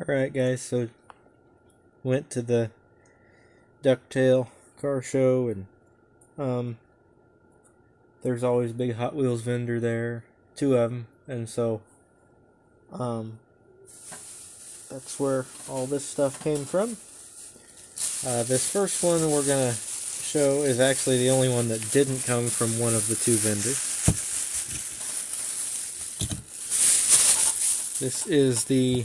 Alright guys, so went to the Ducktail car show and there's always a big Hot Wheels vendor there, two of them, and so that's where all this stuff came from. This first one we're gonna show is actually the only one that didn't come from one of the two vendors. This is the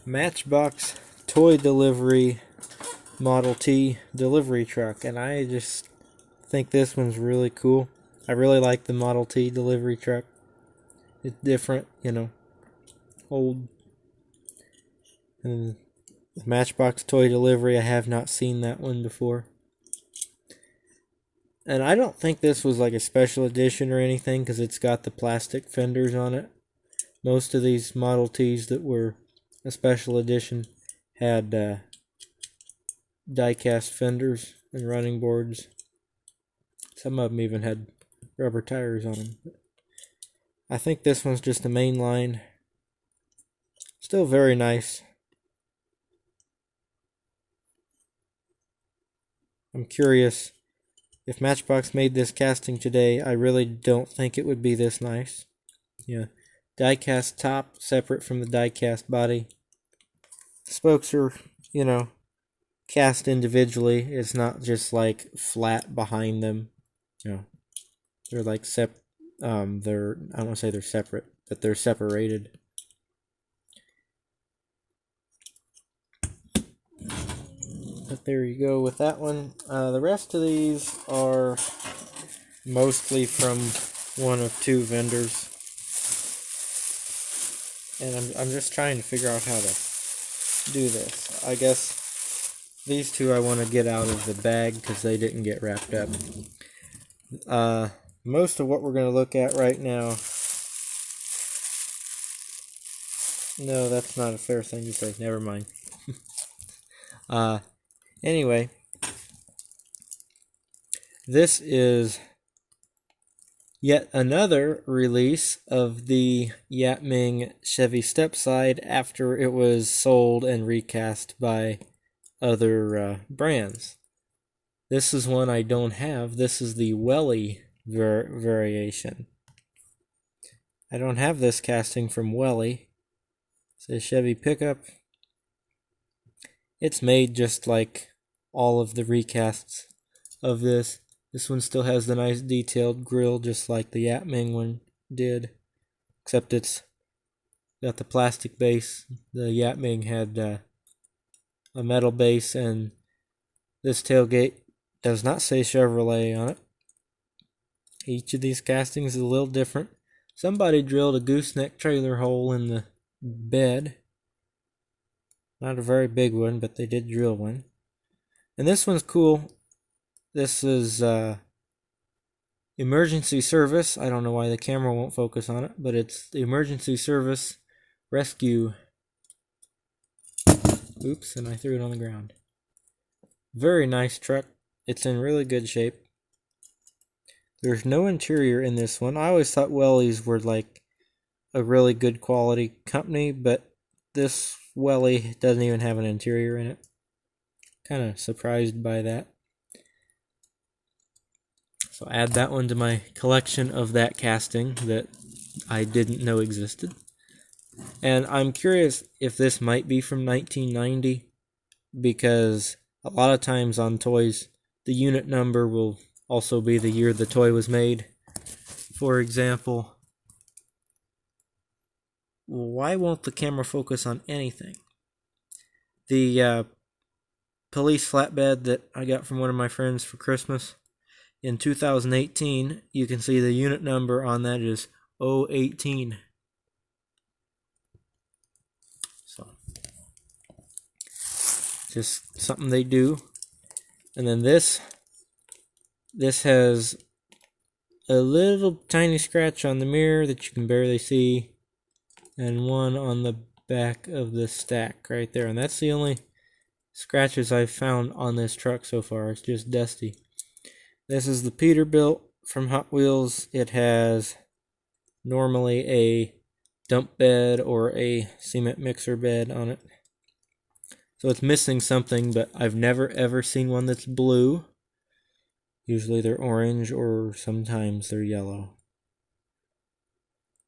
Matchbox Toy Delivery Model T delivery truck, and I just think this one's really cool. I really like the Model T delivery truck. It's different, old. And the Matchbox Toy Delivery, I have not seen that one before. And I don't think this was like a special edition or anything because it's got the plastic fenders on it. Most of these Model Ts that were a special edition had die-cast fenders and running boards. Some of them even had rubber tires on them. I think this one's just a main line. Still very nice. I'm curious if Matchbox made this casting today. I really don't think it would be this nice. Yeah, die-cast top separate from the die-cast body. The spokes are, cast individually. It's not just like flat behind them. They're like I don't want to say they're separate, but they're separated. But there you go with that one. The rest of these are mostly from one of two vendors. And I'm just trying to figure out how to do this. I guess these two I want to get out of the bag because they didn't get wrapped up. Most of what we're going to look at right now... No, that's not a fair thing to say. Never mind. Anyway, this is yet another release of the Yatming Chevy Stepside after it was sold and recast by other brands. This is one I don't have. This is the Welly variation. I don't have this casting from Welly. It's a Chevy pickup. It's made just like all of the recasts of this. This one still has the nice detailed grille just like the Yatming one did. Except it's got the plastic base. The Yatming had a metal base, and this tailgate does not say Chevrolet on it. Each of these castings is a little different. Somebody drilled a gooseneck trailer hole in the bed. Not a very big one, but they did drill one. And this one's cool. This is emergency service. I don't know why the camera won't focus on it, but it's the emergency service rescue. Oops, and I threw it on the ground. Very nice truck. It's in really good shape. There's no interior in this one. I always thought Wellies were like a really good quality company, but this Welly doesn't even have an interior in it. Kind of surprised by that. So add that one to my collection of that casting that I didn't know existed. And I'm curious if this might be from 1990, because a lot of times on toys, the unit number will also be the year the toy was made. For example, why won't the camera focus on anything? The police flatbed that I got from one of my friends for Christmas in 2018, you can see the unit number on that is 018. So, just something they do. And then this has a little tiny scratch on the mirror that you can barely see, and one on the back of the stack right there. And that's the only scratches I've found on this truck so far. It's just dusty. This is the Peterbilt from Hot Wheels. It has normally a dump bed or a cement mixer bed on it. So it's missing something, but I've never ever seen one that's blue. Usually they're orange or sometimes they're yellow.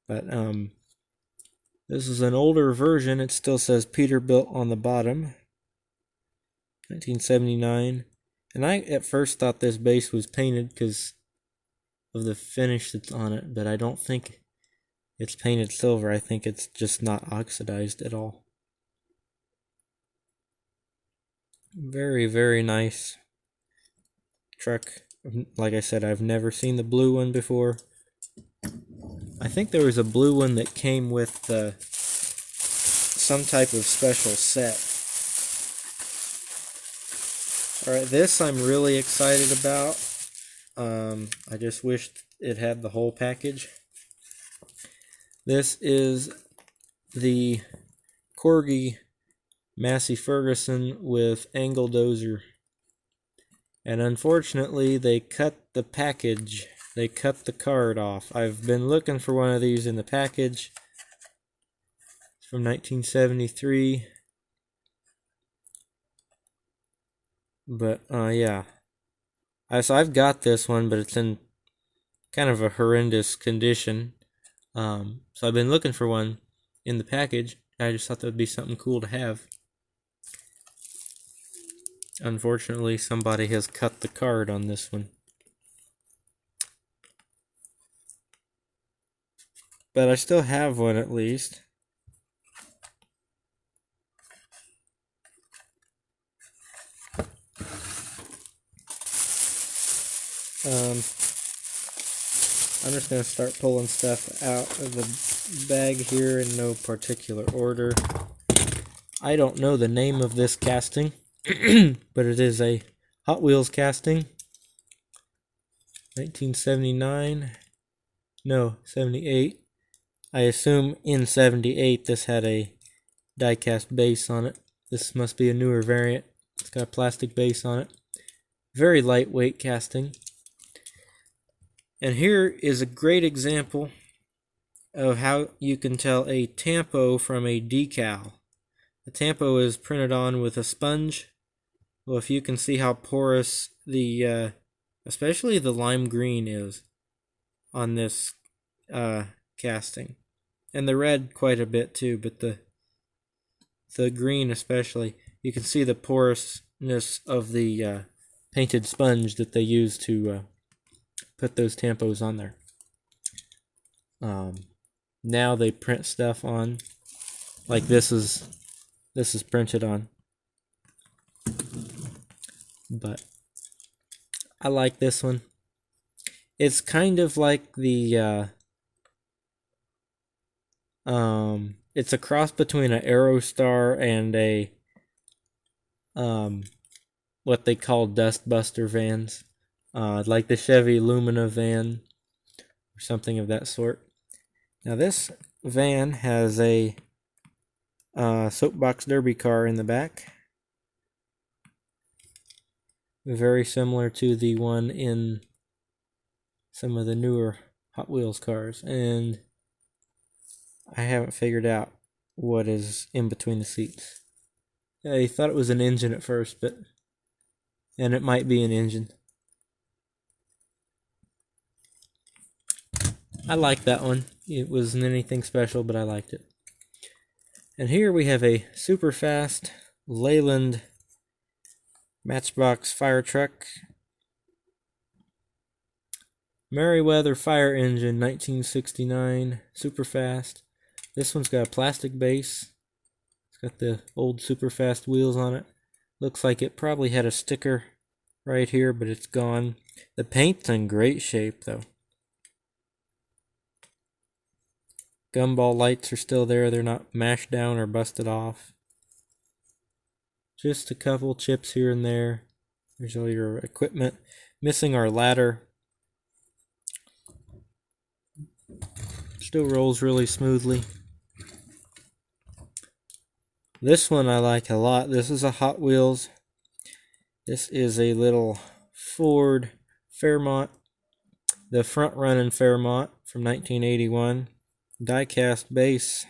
But this is an older version. It still says Peterbilt on the bottom. 1979. And I at first thought this base was painted because of the finish that's on it, but I don't think it's painted silver. I think it's just not oxidized at all. Very, very nice truck. Like I said, I've never seen the blue one before. I think there was a blue one that came with some type of special set. Alright, this I'm really excited about. I just wished it had the whole package. This is the Corgi Massey Ferguson with angle dozer. And unfortunately, they cut the package. They cut the card off. I've been looking for one of these in the package. It's from 1973. But, yeah. So I've got this one, but it's in kind of a horrendous condition. So I've been looking for one in the package. I just thought that would be something cool to have. Unfortunately, somebody has cut the card on this one. But I still have one at least. I'm just going to start pulling stuff out of the bag here in no particular order. I don't know the name of this casting, but it is a Hot Wheels casting. 1979. No, 78. I assume in 78 this had a die-cast base on it. This must be a newer variant. It's got a plastic base on it. Very lightweight casting. And here is a great example of how you can tell a tampo from a decal. The tampo is printed on with a sponge. Well, if you can see how porous the, especially the lime green is on this casting. And the red quite a bit too, but the green especially. You can see the porousness of the painted sponge that they use to put those tampos on there. Now they print stuff on, like this is printed on. But I like this one. It's kind of like the it's a cross between an Aerostar and a what they call dustbuster vans. Like the Chevy Lumina van or something of that sort. Now this van has a soapbox derby car in the back. Very similar to the one in some of the newer Hot Wheels cars. And I haven't figured out what is in between the seats. I thought it was an engine at first, and it might be an engine. I like that one. It wasn't anything special, but I liked it. And here we have a super fast Leyland Matchbox fire truck. Merriweather fire engine, 1969, super fast. This one's got a plastic base. It's got the old super fast wheels on it. Looks like it probably had a sticker right here, but it's gone. The paint's in great shape though. Gumball lights are still there. They're not mashed down or busted off. Just a couple chips here and there. There's all your equipment. Missing our ladder. Still rolls really smoothly. This one I like a lot. This is a Hot Wheels. This is a little Ford Fairmont. The front running Fairmont from 1981. die-cast base,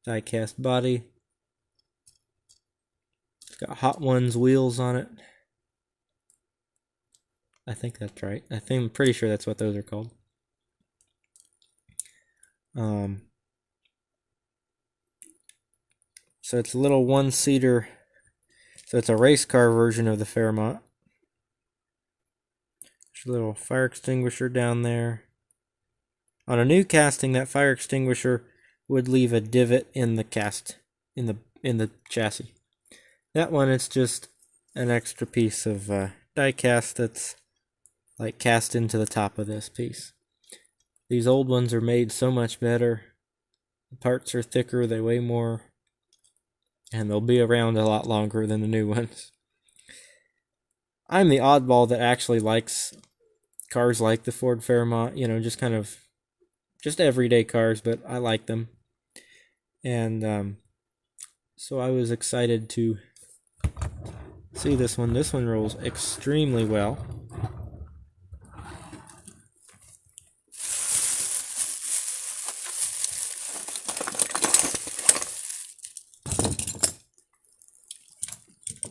die-cast body. It's got Hot Ones wheels on it. I think that's right. I'm pretty sure that's what those are called. So it's a little one-seater. So it's a race car version of the Fairmont. There's a little fire extinguisher down there. On a new casting, that fire extinguisher would leave a divot in the in the chassis. That one, it's just an extra piece of die cast that's like cast into the top of this piece. These old ones are made so much better. The parts are thicker, they weigh more, and they'll be around a lot longer than the new ones. I'm the oddball that actually likes cars like the Ford Fairmont, you know, just everyday cars, but I like them. And so I was excited to see this one. This one rolls extremely well.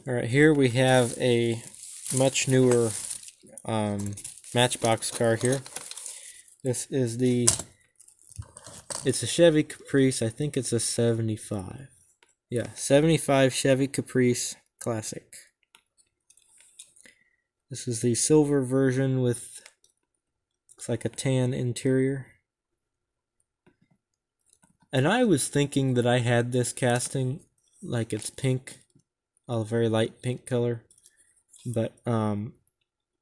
Alright, here we have a much newer Matchbox car here. This is it's a Chevy Caprice. I think it's a 75. Yeah, 75 Chevy Caprice Classic. This is the silver version with, looks like a tan interior. And I was thinking that I had this casting, like it's pink, a very light pink color. But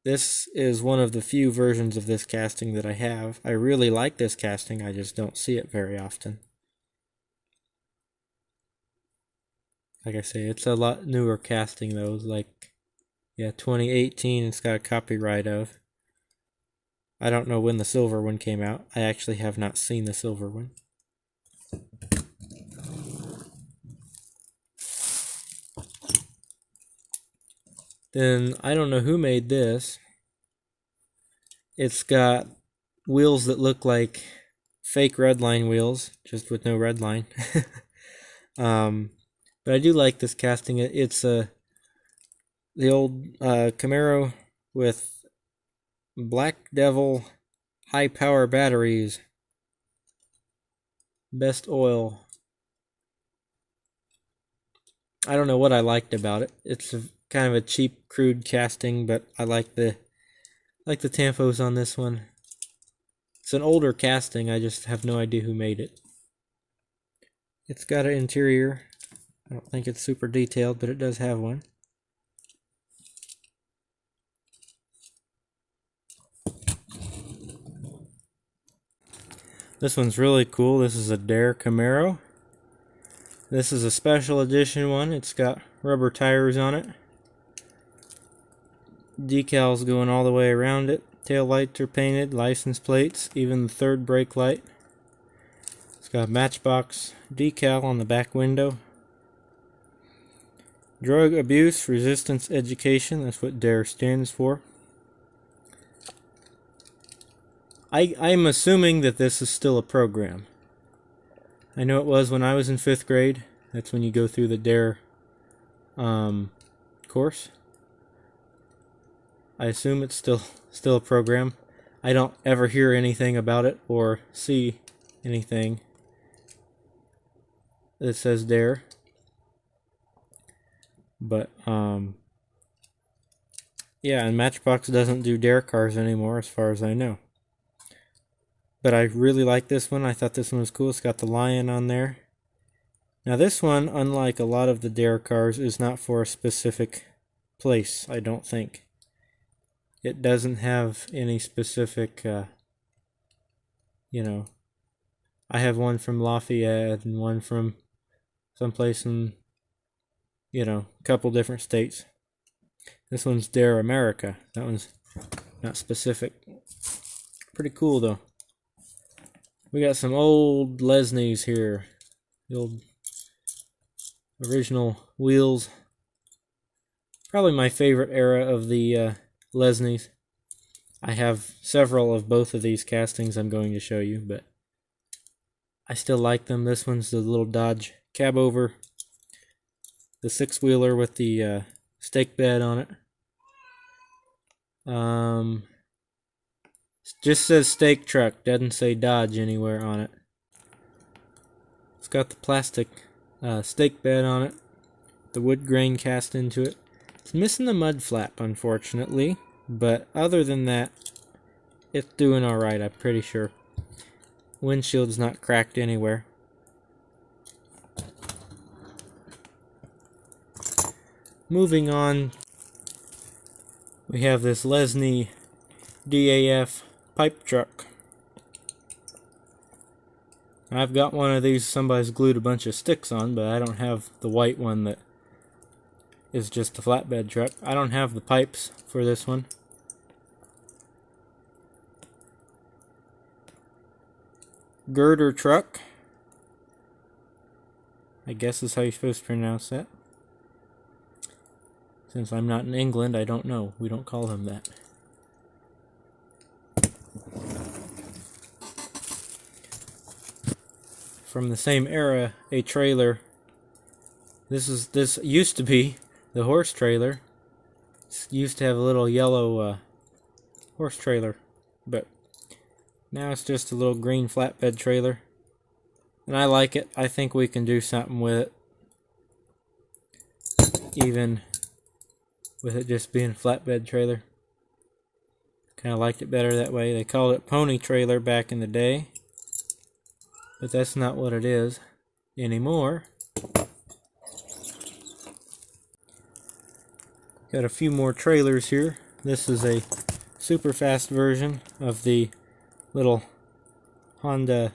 this is one of the few versions of this casting that I have. I really like this casting, I just don't see it very often. Like I say, it's a lot newer casting though. It's like, yeah, 2018 it's got a copyright of. I don't know when the silver one came out. I actually have not seen the silver one. Then, I don't know who made this. It's got wheels that look like fake redline wheels, just with no redline. But I do like this casting. It's the old Camaro with Black Devil high power batteries. Best oil. I don't know what I liked about it. It's kind of a cheap, crude casting, but I like the tamphos on this one. It's an older casting, I just have no idea who made it. It's got an interior. I don't think it's super detailed, but it does have one. This one's really cool. This is a Dare Camaro. This is a special edition one. It's got rubber tires on it. Decals going all the way around it. Tail lights are painted, license plates, even the third brake light. It's got a Matchbox decal on the back window. Drug Abuse Resistance Education, that's what DARE stands for. I'm assuming that this is still a program. I know it was when I was in 5th grade. That's when you go through the DARE course. I assume it's still a program. I don't ever hear anything about it or see anything that says DARE. But yeah, and Matchbox doesn't do DARE cars anymore as far as I know. But I really like this one. I thought this one was cool. It's got the lion on there. Now this one, unlike a lot of the DARE cars, is not for a specific place, I don't think. It doesn't have any specific, you know, I have one from Lafayette and one from someplace in, you know, a couple different states. This one's DARE America. That one's not specific. Pretty cool though. We got some old Lesnies here. The old original wheels. Probably my favorite era of the Lesnies. I have several of both of these castings I'm going to show you, but I still like them. This one's the little Dodge cab over, the 6-wheeler with the stake bed on it. It just says stake truck, doesn't say Dodge anywhere on it. It's got the plastic stake bed on it, the wood grain cast into it. It's missing the mud flap, unfortunately, but other than that, it's doing alright, I'm pretty sure. Windshield's not cracked anywhere. Moving on, we have this Lesney DAF pipe truck. I've got one of these somebody's glued a bunch of sticks on, but I don't have the white one that is just a flatbed truck. I don't have the pipes for this one. Girder truck, I guess is how you're supposed to pronounce that. Since I'm not in England, I don't know. We don't call them that. From the same era, a trailer. This used to be the horse trailer. It used to have a little yellow horse trailer, but now it's just a little green flatbed trailer. And I like it. I think we can do something with it. Even with it just being a flatbed trailer. Kind of liked it better that way. They called it pony trailer back in the day. But that's not what it is anymore. Got a few more trailers here. This is a super fast version of the little Honda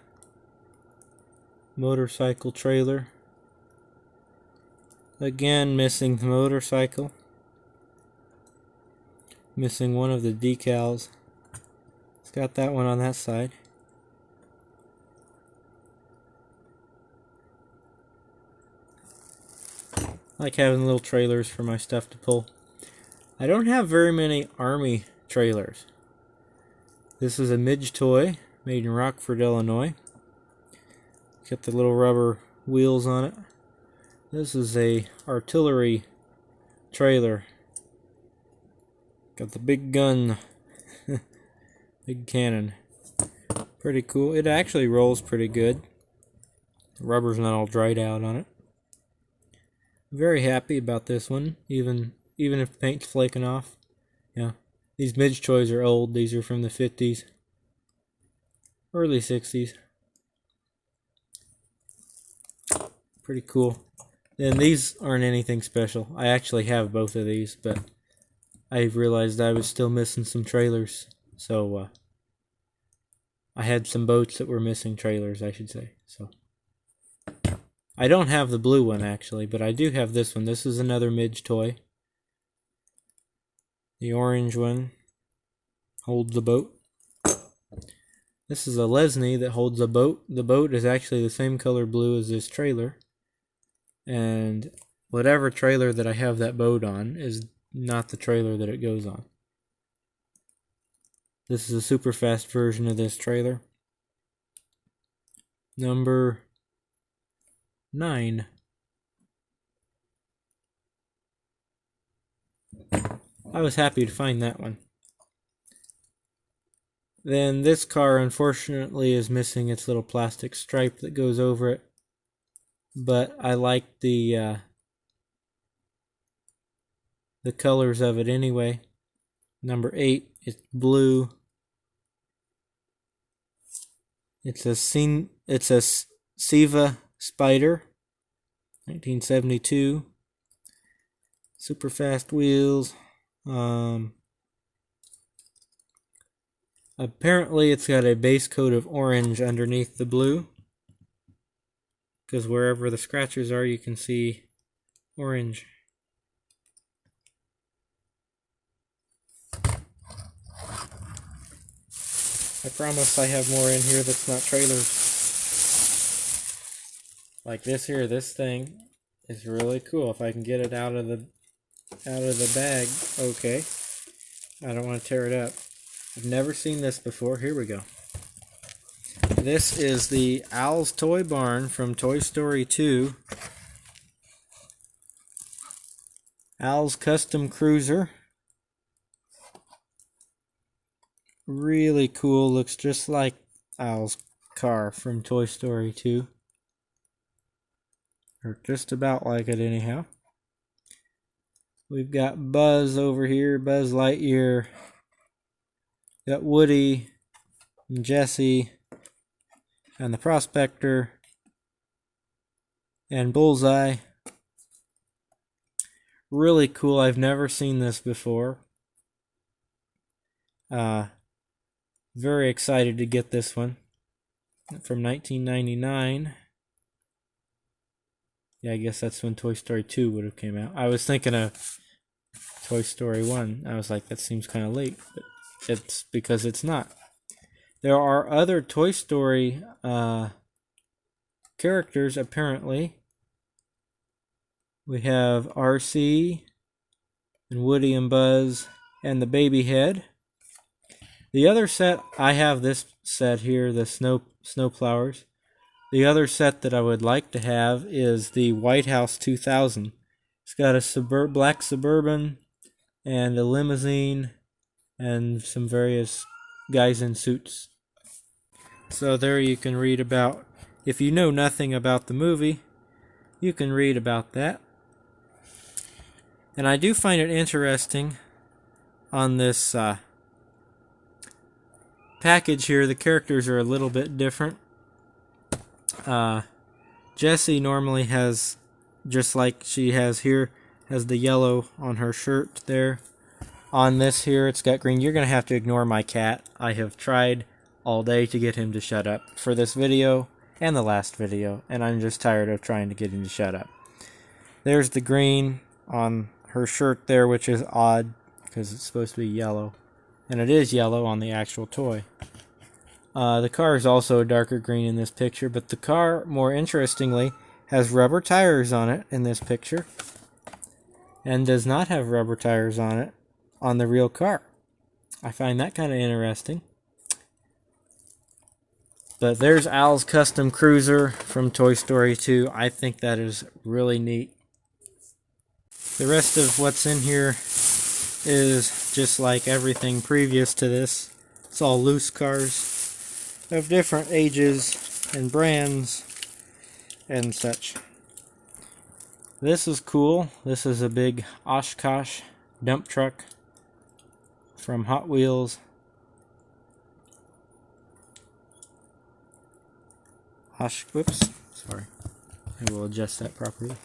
motorcycle trailer. Again, missing the motorcycle. Missing one of the decals. It's got that one on that side. I like having little trailers for my stuff to pull. I don't have very many Army trailers. This is a Midge toy made in Rockford, Illinois. Got the little rubber wheels on it. This is a artillery trailer. Got the big gun. Big cannon. Pretty cool. It actually rolls pretty good. The rubber's not all dried out on it. Very happy about this one, even if the paint's flaking off. Yeah, these Midge toys are old. These are from the 50s, early 60s. Pretty cool. And these aren't anything special. I actually have both of these, but I realized I was still missing some trailers. So I had some boats that were missing trailers, I should say. So I don't have the blue one actually, but I do have this one. This is another Midge toy. The orange one holds the boat. This is a Lesney that holds a boat. The boat is actually the same color blue as this trailer. And whatever trailer that I have that boat on is not the trailer that it goes on. This is a super fast version of this trailer. Number 9. I was happy to find that one. Then this car unfortunately is missing its little plastic stripe that goes over it. But I like the colors of it anyway. Number 8, it's blue. It's a Siva Spider, 1972. Super fast wheels. Apparently it's got a base coat of orange underneath the blue, because wherever the scratches are you can see orange. I promise I have more in here that's not trailers. Like this here, this thing is really cool. If I can get it out of the bag, okay. I don't want to tear it up. I've never seen this before. Here we go. This is the Al's Toy Barn from Toy Story 2. Al's Custom Cruiser. Really cool, looks just like Al's car from Toy Story 2. Or just about like it anyhow. We've got Buzz over here, Buzz Lightyear. Got Woody and Jessie and the Prospector and Bullseye. Really cool. I've never seen this before. Very excited to get this one. From 1999. Yeah, I guess that's when Toy Story 2 would have came out. I was thinking of Toy Story 1. I was like, that seems kind of late. But it's because it's not. There are other Toy Story characters, apparently. We have RC and Woody and Buzz and the baby head. The other set, I have this set here, the snowplowers. The other set that I would like to have is the White House 2000. It's got a black Suburban and a limousine and some various guys in suits. So there you can read about, if you know nothing about the movie, you can read about that. And I do find it interesting on this package here, the characters are a little bit different. Jessie normally has, just like she has here, has the yellow on her shirt there. On this here, it's got green. You're going to have to ignore my cat. I have tried all day to get him to shut up for this video and the last video, and I'm just tired of trying to get him to shut up. There's the green on her shirt there, which is odd because it's supposed to be yellow, and it is yellow on the actual toy. The car is also a darker green in this picture, but the car, more interestingly, has rubber tires on it in this picture and does not have rubber tires on it on the real car. I find that kind of interesting. But there's Al's Custom Cruiser from Toy Story 2. I think that is really neat. The rest of what's in here is just like everything previous to this. It's all loose cars of different ages and brands and such. This is cool. This is a big Oshkosh dump truck from Hot Wheels. Whoops, sorry. I will adjust that properly.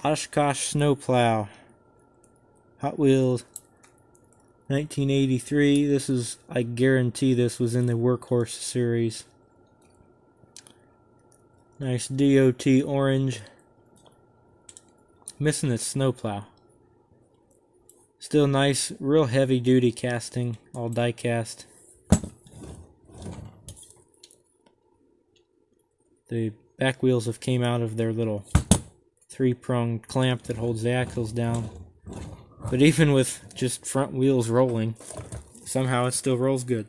Oshkosh snowplow. Hot Wheels. 1983. This is, I guarantee this was in the Workhorse series. Nice DOT orange. Missing its snowplow. Still nice, real heavy duty casting, all die cast. The back wheels have came out of their little 3-pronged clamp that holds the axles down. But even with just front wheels rolling, somehow it still rolls good.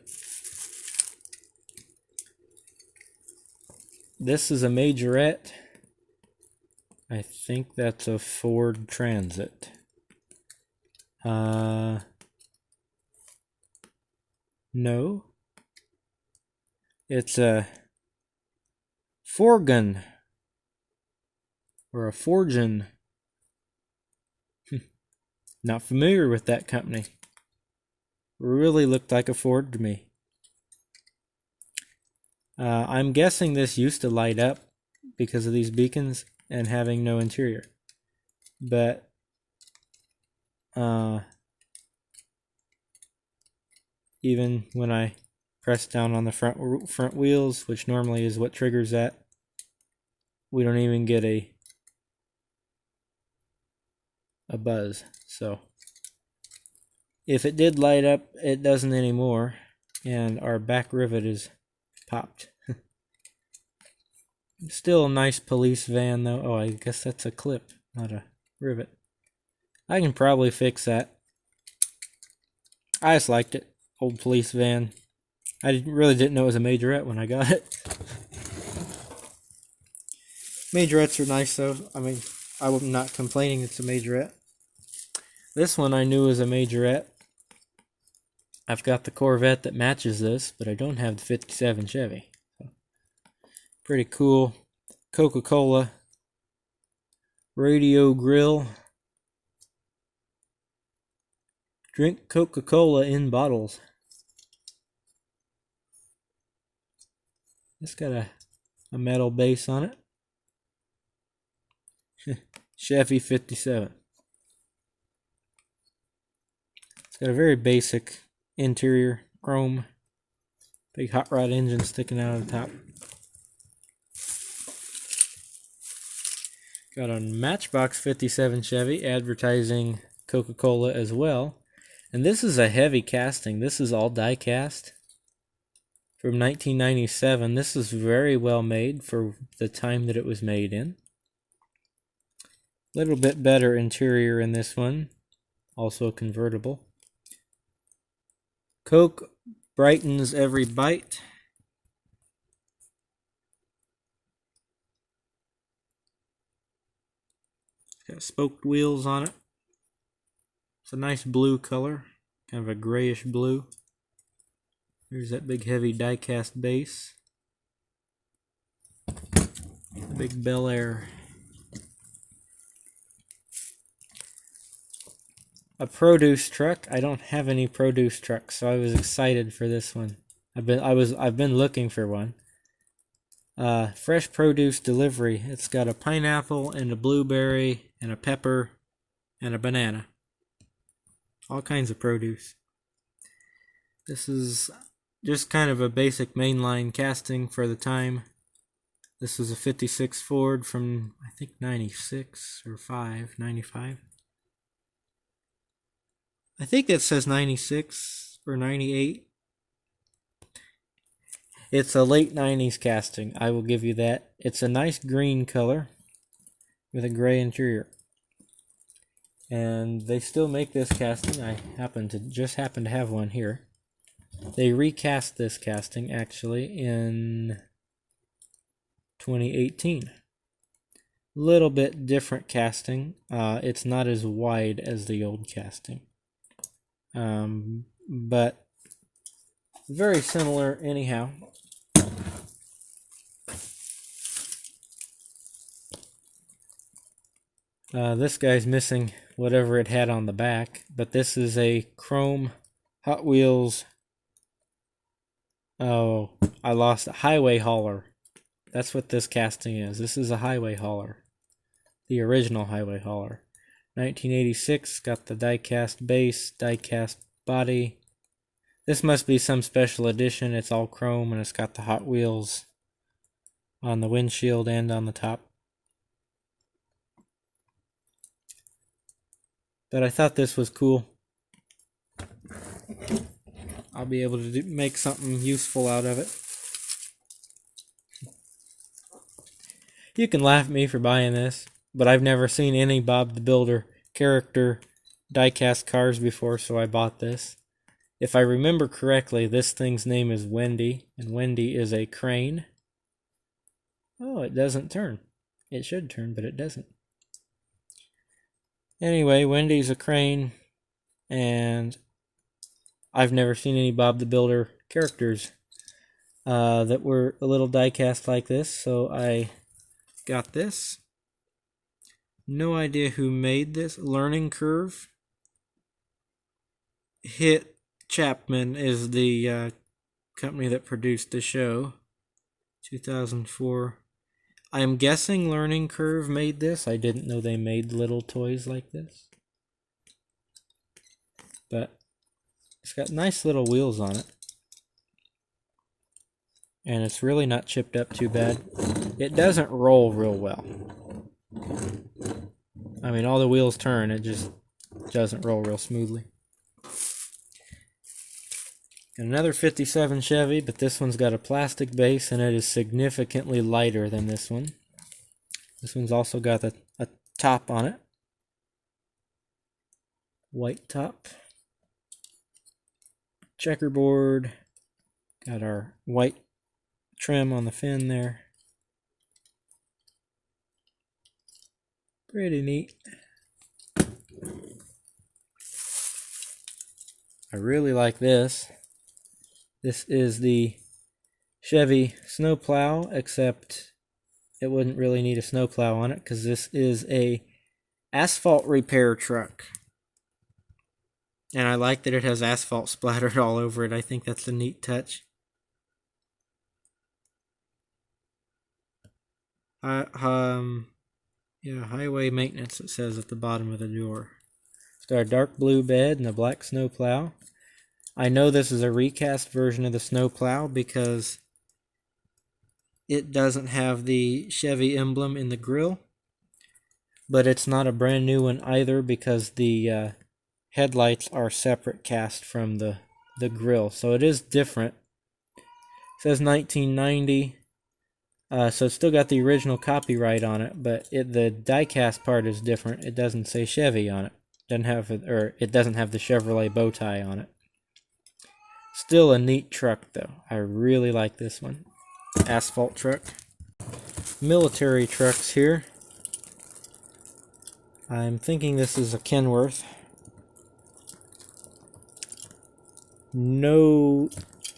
This is a majorette. I think that's a Ford Transit. No. It's a Forgan. Or a Forgan. Not familiar with that company. Really looked like a Ford to me. I'm guessing this used to light up because of these beacons and having no interior. But even when I press down on the front wheels, which normally is what triggers that, we don't even get a buzz. So if it did light up, it doesn't anymore, and our back rivet is popped. Still a nice police van though. Oh, I guess that's a clip, not a rivet. I can probably fix that. I just liked it. Old police van. really didn't know it was a majorette when I got it. Majorettes are nice though. I mean, I'm not complaining it's a majorette. This one I knew was a majorette. I've got the Corvette that matches this, but I don't have the 57 Chevy. So, pretty cool. Coca-Cola radio grill. Drink Coca-Cola in bottles. It's got a metal base on it. Chevy 57. It's got a very basic interior, chrome. Big hot rod engine sticking out of the top. Got a Matchbox 57 Chevy advertising Coca-Cola as well. And this is a heavy casting. This is all die cast from 1997. This is very well made for the time that it was made in. A little bit better interior in this one. Also a convertible. Coke brightens every bite. It's got spoked wheels on it. It's a nice blue color, kind of a grayish blue. There's that big heavy die-cast base. The big Bel Air. A produce truck. I don't have any produce trucks, so I was excited for this one. I've been looking for one. Fresh produce delivery. It's got a pineapple and a blueberry and a pepper and a banana. All kinds of produce. This is just kind of a basic mainline casting for the time. This is a 56 Ford from, I think, 96 or 95. I think it says 96 or 98. It's a late 90s casting, I will give you that. It's a nice green color with a gray interior. And they still make this casting. I happen to have one here. They recast this casting actually in 2018. Little bit different casting. It's not as wide as the old casting. But very similar anyhow. This guy's missing whatever it had on the back, but this is a chrome Hot Wheels. Oh, I lost a highway hauler. That's what this casting is. This is a highway hauler. The original highway hauler. 1986, got the die-cast base, die-cast body. This must be some special edition. It's all chrome and it's got the Hot Wheels on the windshield and on the top. But I thought this was cool. I'll be able to make something useful out of it. You can laugh at me for buying this, but I've never seen any Bob the Builder character die-cast cars before, so I bought this. If I remember correctly, this thing's name is Wendy, and Wendy is a crane. Oh, it doesn't turn. It should turn, but it doesn't. Anyway, Wendy's a crane, and I've never seen any Bob the Builder characters that were a little die-cast like this, so I got this. No idea who made this. Learning Curve. Hit Chapman is the company that produced the show. 2004. I am guessing Learning Curve made this. I didn't know they made little toys like this. But it's got nice little wheels on it. And it's really not chipped up too bad. It doesn't roll real well. I mean, all the wheels turn, it just doesn't roll real smoothly. Another 57 Chevy, but this one's got a plastic base and it is significantly lighter than this one. This one's also got a top on it. White top. Checkerboard. Got our white trim on the fin there. Pretty neat. I really like this. This is the Chevy snowplow, except it wouldn't really need a snowplow on it because this is a asphalt repair truck. And I like that it has asphalt splattered all over it. I think that's a neat touch. Yeah, highway maintenance, it says at the bottom of the door. It's got a dark blue bed and a black snowplow. I know this is a recast version of the snowplow because it doesn't have the Chevy emblem in the grill. But it's not a brand new one either because the headlights are separate cast from the grill. So it is different. It says 1990. So it's still got the original copyright on it, but the die-cast part is different. It doesn't say Chevy on it. It doesn't have the Chevrolet bow tie on it. Still a neat truck though. I really like this one. Asphalt truck. Military trucks here. I'm thinking this is a Kenworth. No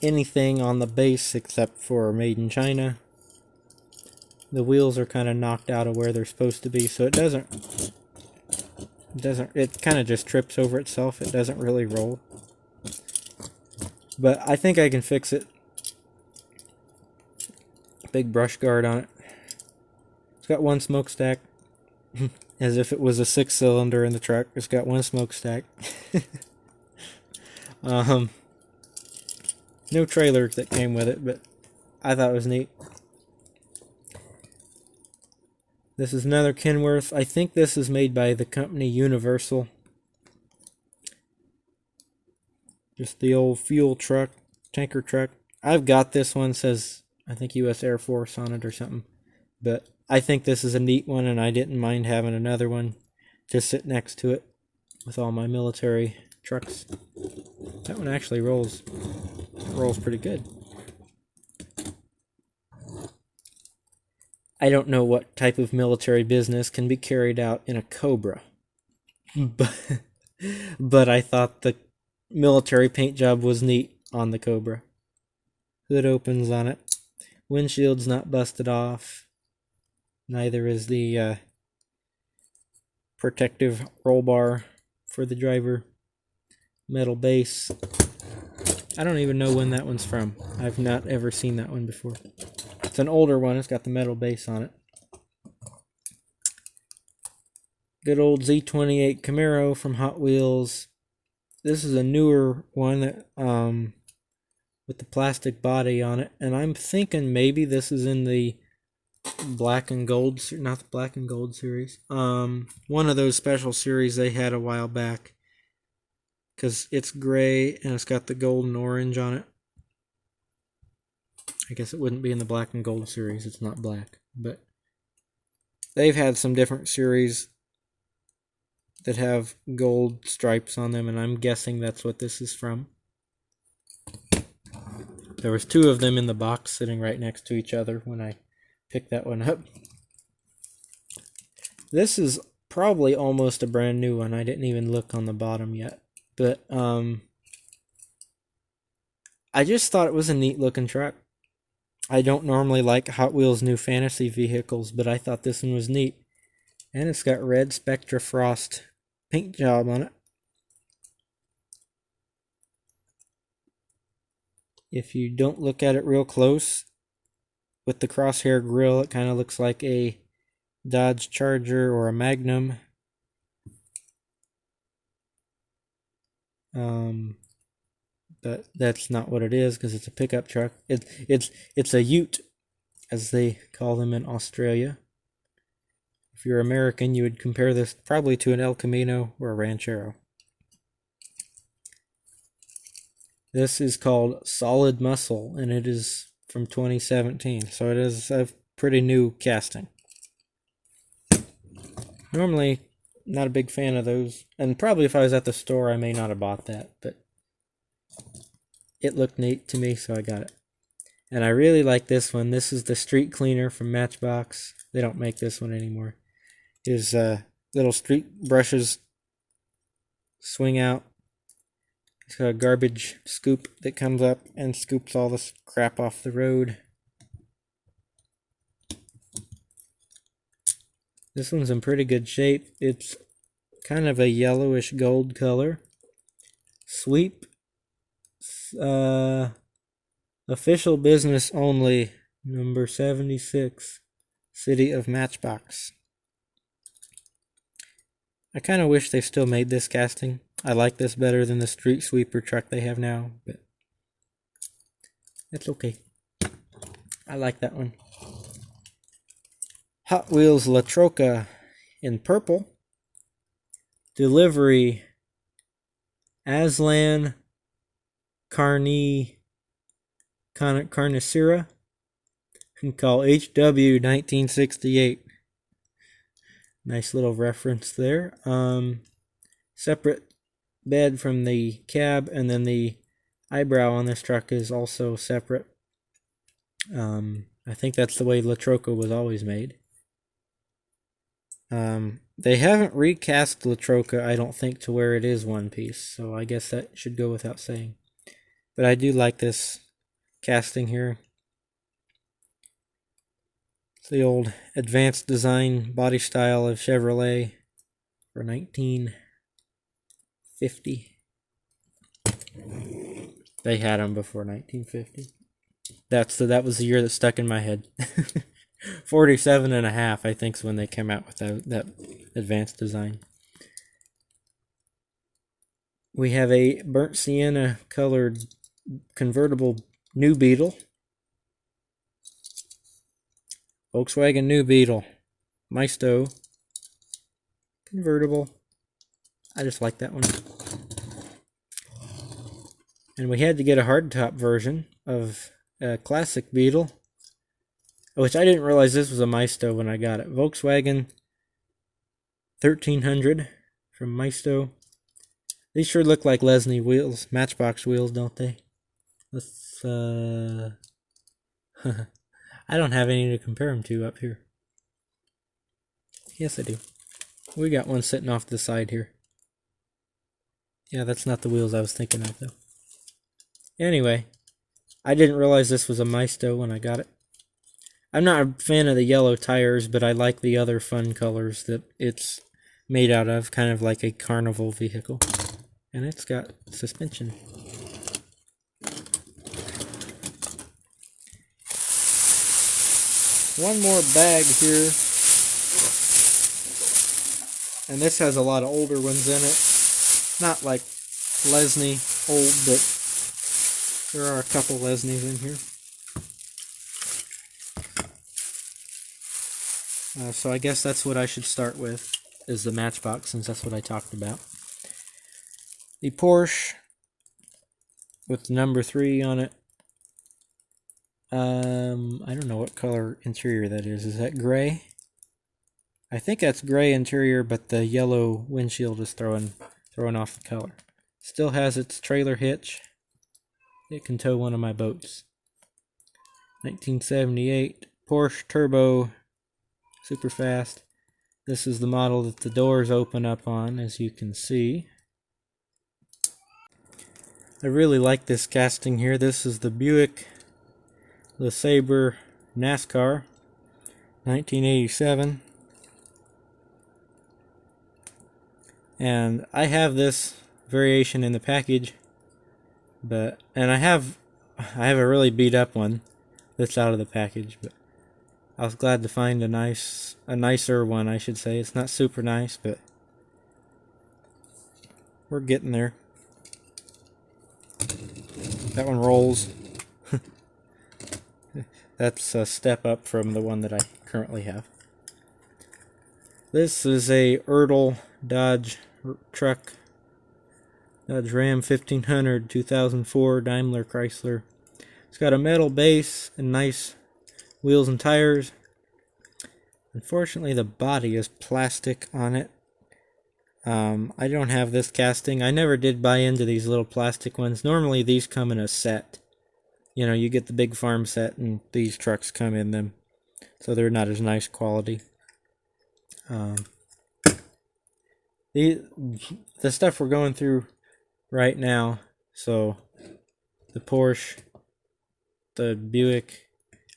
anything on the base except for made in China. The wheels are kind of knocked out of where they're supposed to be, so it kind of just trips over itself. It doesn't really roll. But I think I can fix it. Big brush guard on it. It's got one smokestack. As if it was a 6-cylinder in the truck. It's got one smokestack. No trailer that came with it, but I thought it was neat. This is another Kenworth. I think this is made by the company Universal. Just the old fuel truck, tanker truck. I've got this one, says I think US Air Force on it or something. But I think this is a neat one, and I didn't mind having another one to sit next to it with all my military trucks. That one actually rolls pretty good. I don't know what type of military business can be carried out in a Cobra. But I thought the military paint job was neat on the Cobra. Hood opens on it. Windshield's not busted off. Neither is the protective roll bar for the driver. Metal base. I don't even know when that one's from. I've not ever seen that one before. It's an older one. It's got the metal base on it. Good old Z28 Camaro from Hot Wheels. This is a newer one that, with the plastic body on it. And I'm thinking maybe this is in the black and gold, not the black and gold series. One of those special series they had a while back. Because it's gray and it's got the gold and orange on it. I guess it wouldn't be in the black and gold series. It's not black. But they've had some different series that have gold stripes on them, and I'm guessing that's what this is from. There was two of them in the box sitting right next to each other when I picked that one up. This is probably almost a brand new one. I didn't even look on the bottom yet. But I just thought it was a neat looking truck. I don't normally like Hot Wheels' new fantasy vehicles, but I thought this one was neat. And it's got red Spectra Frost paint job on it. If you don't look at it real close, with the crosshair grille, it kind of looks like a Dodge Charger or a Magnum. But that's not what it is because it's a pickup truck. It's a ute, as they call them in Australia. If you're American, you would compare this probably to an El Camino or a Ranchero. This is called Solid Muscle, and it is from 2017, so it is a pretty new casting. Normally, not a big fan of those, and probably if I was at the store, I may not have bought that, but it looked neat to me, so I got it. And I really like this one. This is the street cleaner from Matchbox. They don't make this one anymore. His little street brushes swing out. It's got a garbage scoop that comes up and scoops all this crap off the road. This one's in pretty good shape. It's kind of a yellowish gold color. Sweep. Official business only. Number 76. City of Matchbox. I kind of wish they still made this casting. I like this better than the street sweeper truck they have now, but it's okay. I like that one. Hot Wheels La Troca in purple. Delivery Aslan Carnicera. And call HW 1968. Nice little reference there. Separate bed from the cab, and then the eyebrow on this truck is also separate. I think that's the way La Troca was always made. They haven't recast La Troca, I don't think, to where it is one piece, so I guess that should go without saying. But I do like this casting here. It's the old advanced design body style of Chevrolet for 1950. They had them before 1950. That was the year that stuck in my head. 47 and a half, I think, is when they came out with that advanced design. We have a burnt sienna colored convertible New Beetle. Volkswagen New Beetle. Maisto. Convertible. I just like that one. And we had to get a hardtop version of a classic Beetle, which I didn't realize this was a Maisto when I got it. Volkswagen 1300 from Maisto. These sure look like Lesney wheels, Matchbox wheels, don't they? Let's, I don't have any to compare them to up here. Yes, I do. We got one sitting off the side here. Yeah, that's not the wheels I was thinking of, though. Anyway, I didn't realize this was a Maisto when I got it. I'm not a fan of the yellow tires, but I like the other fun colors that it's made out of, kind of like a carnival vehicle. And it's got suspension. One more bag here. And this has a lot of older ones in it. Not like Lesney old, but there are a couple Lesneys in here. So I guess that's what I should start with, is the Matchbox, since that's what I talked about. The Porsche with the number 3 on it. I don't know what color interior that is. Is that gray? I think that's gray interior, but the yellow windshield is throwing off the color. Still has its trailer hitch. It can tow one of my boats. 1978 Porsche Turbo, super fast. This is the model that the doors open up on, as you can see. I really like this casting here. This is the Buick LeSabre NASCAR, 1987. And I have this variation in the package, and I have a really beat up one that's out of the package, but I was glad to find a nicer one, I should say. It's not super nice, but we're getting there. That one rolls. That's a step up from the one that I currently have. This is a Ertl Dodge truck. Dodge Ram 1500 2004 Daimler Chrysler. It's got a metal base and nice wheels and tires. Unfortunately, the body is plastic on it. I don't have this casting. I never did buy into these little plastic ones. Normally these come in a set. you know, you get the big farm set and these trucks come in them, so they're not as nice quality. The stuff we're going through right now, so the Porsche, the Buick,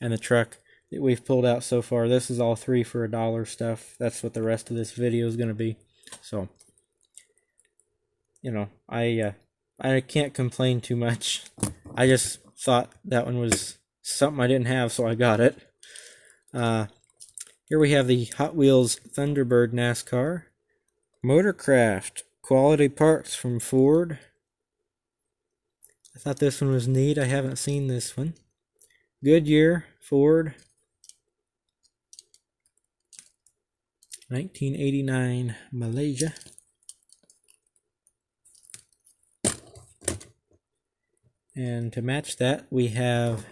and the truck that we've pulled out so far, this is all 3 for $1 stuff. That's what the rest of this video is going to be. So, you know, I can't complain too much. I just thought that one was something I didn't have, so I got it. Here we have the Hot Wheels Thunderbird NASCAR. Motorcraft, quality parts from Ford. I thought this one was neat. I haven't seen this one. Goodyear, Ford. 1989, Malaysia. And to match that, we have,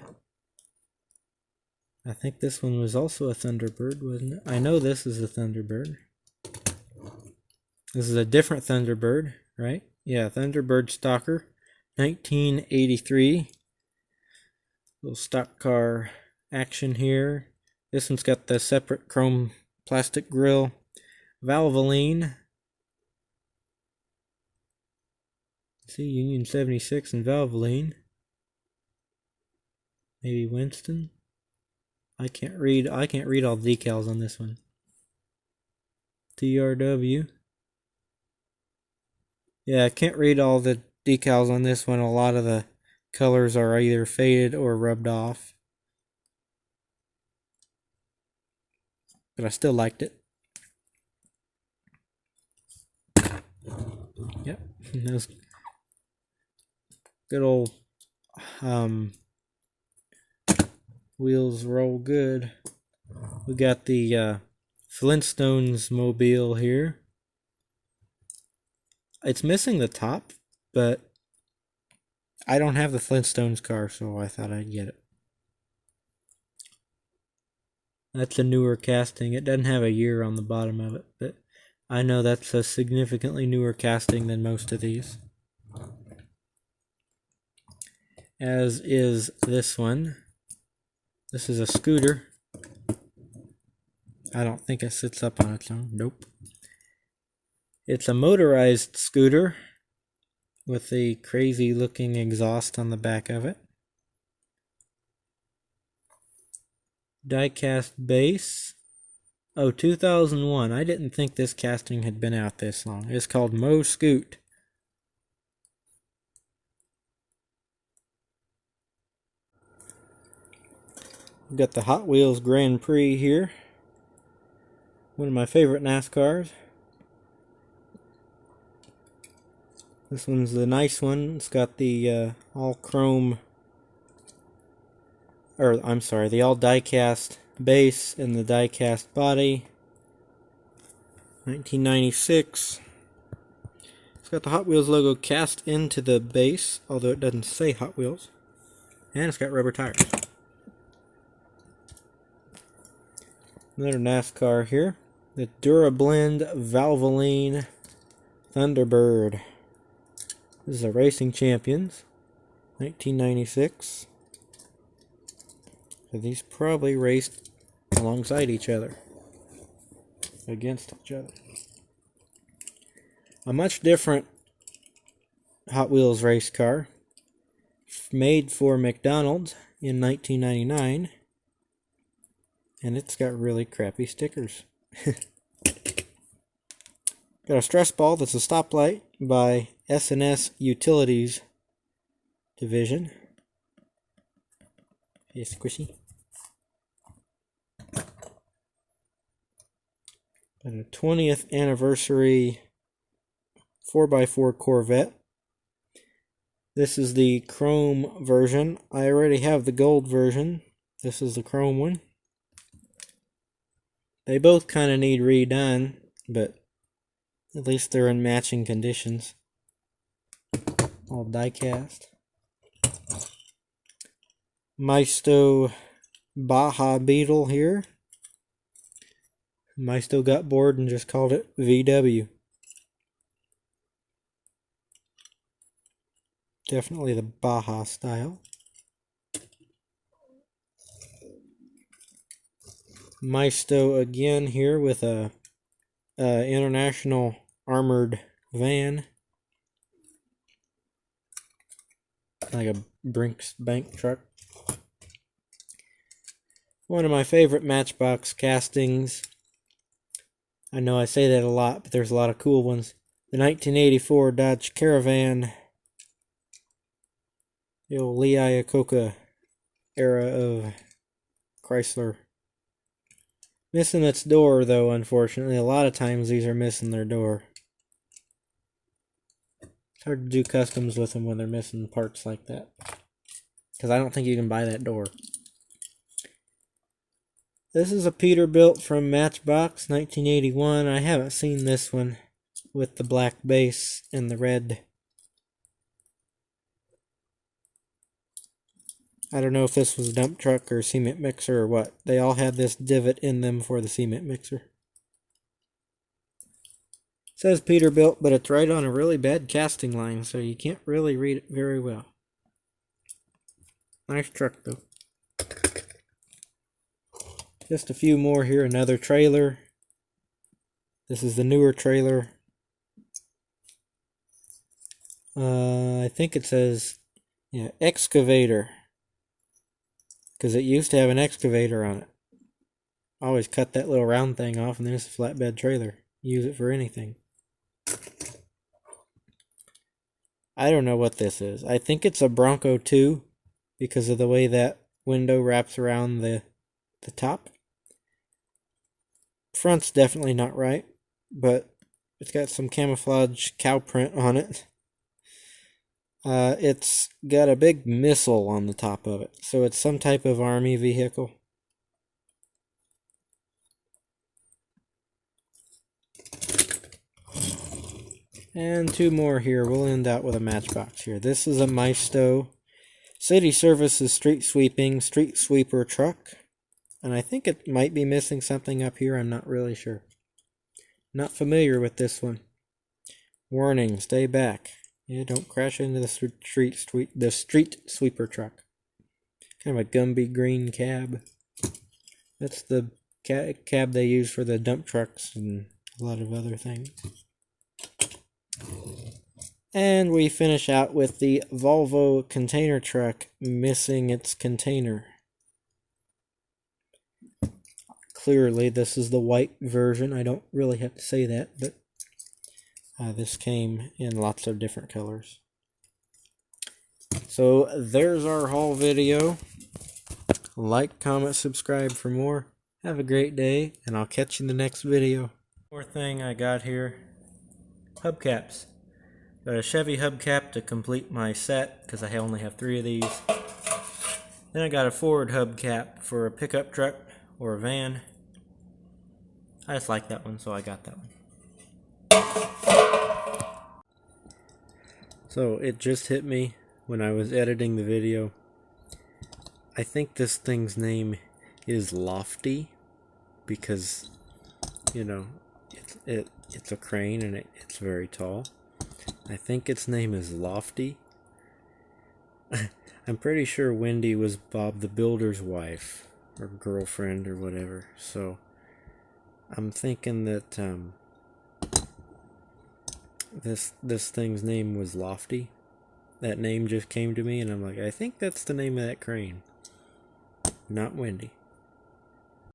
I think this one was also a Thunderbird, wasn't it? I know this is a Thunderbird. This is a different Thunderbird, right? Yeah, Thunderbird Stalker, 1983. Little stock car action here. This one's got the separate chrome plastic grille. Valvoline. See, Union 76 and Valvoline. Maybe Winston. I can't read all the decals on this one. TRW. Yeah, I can't read all the decals on this one. A lot of the colors are either faded or rubbed off. But I still liked it. Yep, those good old wheels roll good. We got the Flintstones mobile here. It's missing the top, but I don't have the Flintstones car, so I thought I'd get it. That's a newer casting. It doesn't have a year on the bottom of it, but I know that's a significantly newer casting than most of these. As is this one. This is a scooter. I don't think it sits up on its own. Nope. It's a motorized scooter with the crazy looking exhaust on the back of it. Die-cast base. Oh, 2001. I didn't think this casting had been out this long. It's called Mo Scoot. We've got the Hot Wheels Grand Prix here. One of my favorite NASCARs. This one's the nice one. It's got the all chrome, or I'm sorry, the all die-cast base and the die-cast body. 1996. It's got the Hot Wheels logo cast into the base, although it doesn't say Hot Wheels. And it's got rubber tires. Another NASCAR here. The DuraBlend Valvoline Thunderbird. This is a Racing Champions, 1996. So these probably raced alongside each other, against each other. A much different Hot Wheels race car, made for McDonald's in 1999, and it's got really crappy stickers. Got a stress ball that's a stoplight by S&S Utilities Division. It's squishy. Got a 20th anniversary 4x4 Corvette. This is the chrome version. I already have the gold version. This is the chrome one. They both kind of need redone, but at least they're in matching conditions. All die-cast. Maisto Baja Beetle here. Maisto got bored and just called it VW. Definitely the Baja style. Maisto again here with a international armored van, like a Brinks bank truck. One of my favorite Matchbox castings. I know I say that a lot, but there's a lot of cool ones. The 1984 Dodge Caravan, the old Lee Iacocca era of Chrysler. Missing its door, though, unfortunately. A lot of times these are missing their door. It's hard to do customs with them when they're missing parts like that, because I don't think you can buy that door. This is a Peterbilt from Matchbox, 1981. I haven't seen this one with the black base and the red. I don't know if this was a dump truck or cement mixer or what. They all had this divot in them for the cement mixer. It says Peterbilt, but it's right on a really bad casting line, so you can't really read it very well. Nice truck, though. Just a few more here. Another trailer. This is the newer trailer. I think it says, yeah, excavator, because it used to have an excavator on it. I always cut that little round thing off, and then it's a flatbed trailer. Use it for anything. I don't know what this is. I think it's a Bronco 2 because of the way that window wraps around the top. Front's definitely not right, but it's got some camouflage cow print on it. It's got a big missile on the top of it, so it's some type of army vehicle. And two more here. We'll end out with a Matchbox here. This is a Maisto City Services Street Sweeper truck. And I think it might be missing something up here. I'm not really sure. Not familiar with this one. Warning, stay back. Yeah, don't crash into the street sweeper truck. Kind of a Gumby green cab. That's the cab they use for the dump trucks and a lot of other things. And we finish out with the Volvo container truck missing its container. Clearly, this is the white version. I don't really have to say that, but this came in lots of different colors. So there's our haul video. Like, comment, subscribe for more. Have a great day, and I'll catch you in the next video. More thing I got here. Hubcaps. Got a Chevy hubcap to complete my set, because I only have 3 of these. Then I got a Ford hubcap for a pickup truck or a van. I just like that one, so I got that one. So it just hit me when I was editing the video. I think this thing's name is Lofty because, you know, it's a crane and it's very tall. I think its name is Lofty. I'm pretty sure Wendy was Bob the Builder's wife or girlfriend or whatever, so I'm thinking that this thing's name was Lofty. That name just came to me and I'm like, I think that's the name of that crane, not Wendy.